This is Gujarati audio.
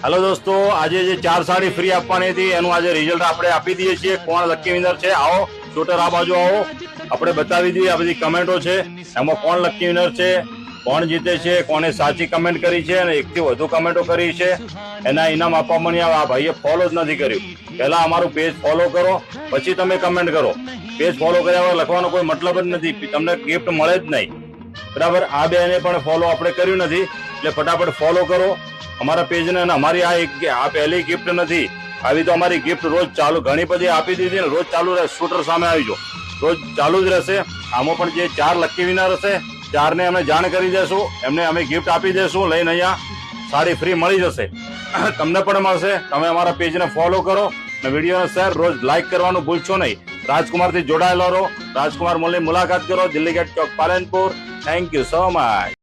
हेलो दोस्तों, आज जे 4 साड़ी फ्री આપવાની હતી એનું આજે રિઝલ્ટ આપણે આપી દઈએ છીએ। કોણ લકી વિનર છે, આવો શૂટર આ બાજુ આવો, આપણે બતાવી દઈએ। આ બધી કમેન્ટો છે, એમાં કોણ લકી વિનર છે, કોણ જીતે છે, કોને સાચી કમેન્ટ કરી છે અને એકથી વધુ કમેન્ટો કરી છે એના ઇનામ આપવામાં નહીં આવે। આ ભાઈએ ફોલો જ નથી કર્યું। પહેલા અમારું પેજ ફોલો કરો, પછી તમે કમેન્ટ કરો। પેજ ફોલો કર્યા વગર લખવાનો કોઈ મતલબ જ નથી, તમને ગિફ્ટ મળે જ નહીં, બરાબર। આ બેને પણ ફોલો આપણે કર્યું નથી, એટલે ફટાફટ ફોલો કરો અમારા પેજને। અને અમારી આ પહેલી ગિફ્ટ નથી, આવી તો અમારી ગિફ્ટ રોજ ચાલુ ઘણી બધી આપી દીધી ને રોજ ચાલુ રહે। શૂટર સામે આવી જાઓ, રોજ ચાલુ જ રહેશે। આમાં પણ જે 4 લકી વિનર હશે 4ને અમે જાણ કરી દેશું, એમને અમે ગિફ્ટ આપી દેશું, લઈને અહીંયા સાડી ફ્રી મળી જશે, તમને પણ મળશે। તમે અમારા પેજને ફોલો કરો અને વિડીયોને શેર, રોજ લાઈક કરવાનું ભૂલશો નહીં। રાજકુમારથી જોડાયેલો રહો, રાજકુમાર મોલની મુલાકાત કરો, દિલ્હી ગેટ ચોક, Palanpur. Thank you so much.